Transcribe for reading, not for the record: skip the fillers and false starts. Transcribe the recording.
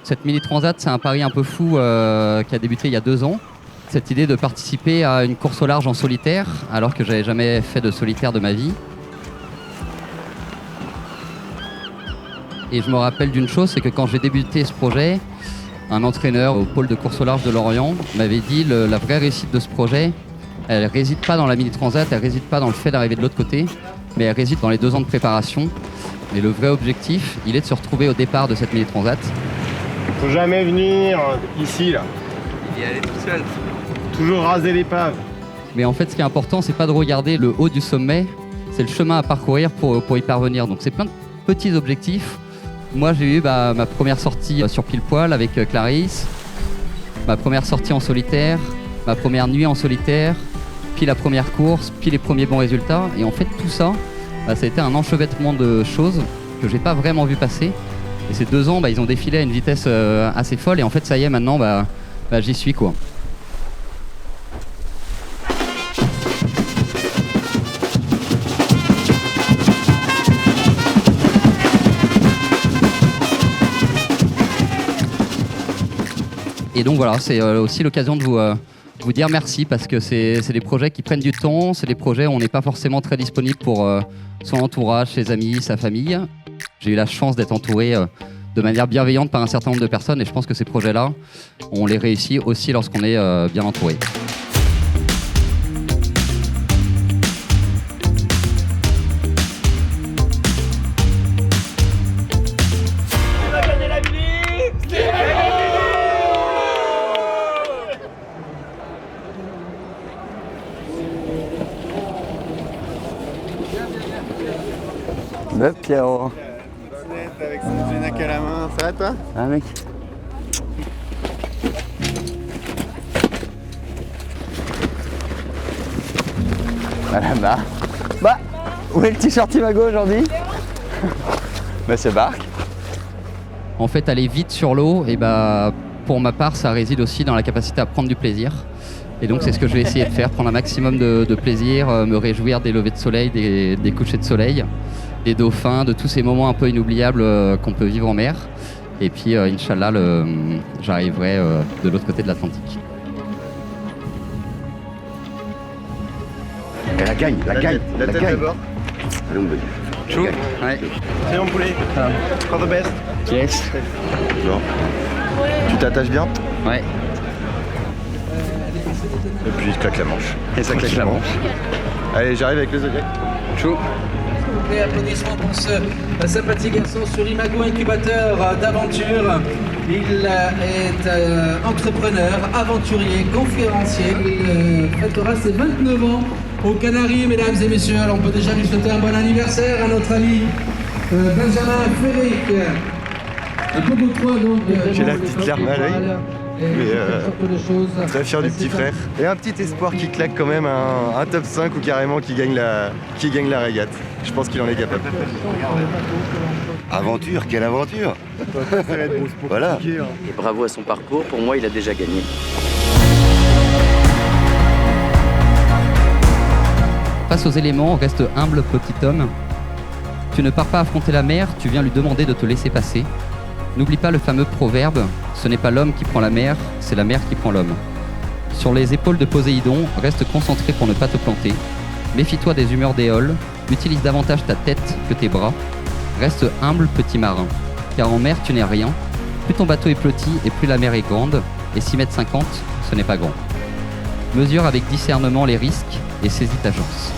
Cette mini transat, c'est un pari un peu fou qui a débuté il y a 2 ans. Cette idée de participer à une course au large en solitaire, alors que j'avais jamais fait de solitaire de ma vie. Et je me rappelle d'une chose, c'est que quand j'ai débuté ce projet, un entraîneur au pôle de course au large de Lorient m'avait dit la vraie réussite de ce projet, elle ne réside pas dans la mini transat, elle ne réside pas dans le fait d'arriver de l'autre côté, mais elle réside dans les 2 ans de préparation. Et le vrai objectif, il est de se retrouver au départ de cette mini transat. Faut jamais venir ici là. Il y aller tout seul. Toujours raser l'épave. Mais en fait, ce qui est important, c'est pas de regarder le haut du sommet, c'est le chemin à parcourir pour y parvenir. Donc c'est plein de petits objectifs. Moi, j'ai eu ma première sortie sur pile poil avec Clarisse, ma première sortie en solitaire, ma première nuit en solitaire, puis la première course, puis les premiers bons résultats. Et en fait, tout ça, ça a été un enchevêtrement de choses que j'ai pas vraiment vu passer. Et ces 2 ans, ils ont défilé à une vitesse assez folle. Et en fait, ça y est, maintenant, j'y suis, quoi. Et donc voilà, c'est aussi l'occasion de vous dire merci parce que c'est des projets qui prennent du temps, c'est des projets où on n'est pas forcément très disponible pour son entourage, ses amis, sa famille. J'ai eu la chance d'être entouré de manière bienveillante par un certain nombre de personnes et je pense que ces projets-là, on les réussit aussi lorsqu'on est bien entouré. Le Pierrot. Bonnette avec son Génac à la main, ça va toi? Ah mec. Voilà, où est le t-shirt Imago aujourd'hui? C'est Bark. En fait, aller vite sur l'eau, et pour ma part, ça réside aussi dans la capacité à prendre du plaisir. Et donc, c'est ce que je vais essayer de faire, prendre un maximum de plaisir, me réjouir des levées de soleil, des couchers de soleil, des dauphins, de tous ces moments un peu inoubliables qu'on peut vivre en mer. Et puis, Inch'Allah, j'arriverai de l'autre côté de l'Atlantique. Et la gagne. La tête d'abord. Allez, on va dire. Chou. Ouais. C'est mon poulet. For the best. Yes. Bon. Tu t'attaches bien? Ouais. Et puis je claque la manche. Et ça claque la manche. Allez, j'arrive avec le Zodiac. Chou. Et applaudissements pour ce sympathique garçon sur Imago Incubateur d'aventure. Il est entrepreneur, aventurier, conférencier. Il fêtera ses 29 ans aux Canaries, mesdames et messieurs. Alors on peut déjà lui souhaiter un bon anniversaire à notre ami Benjamin Féric. Un peu de toi donc. J'ai la petite larme à l'œil. Mais très fier du petit frère. Et un petit espoir qui claque quand même un top 5 ou carrément qui gagne la régate. Je pense qu'il en est capable. Aventure, quelle aventure! Voilà. Et bravo à son parcours, pour moi il a déjà gagné. Face aux éléments, reste humble petit homme. Tu ne pars pas affronter la mer, tu viens lui demander de te laisser passer. N'oublie pas le fameux proverbe, ce n'est pas l'homme qui prend la mer, c'est la mer qui prend l'homme. Sur les épaules de Poséidon, reste concentré pour ne pas te planter. Méfie-toi des humeurs d'éole, utilise davantage ta tête que tes bras. Reste humble petit marin, car en mer tu n'es rien. Plus ton bateau est petit et plus la mer est grande, et 6,50 m, ce n'est pas grand. Mesure avec discernement les risques et saisis ta chance.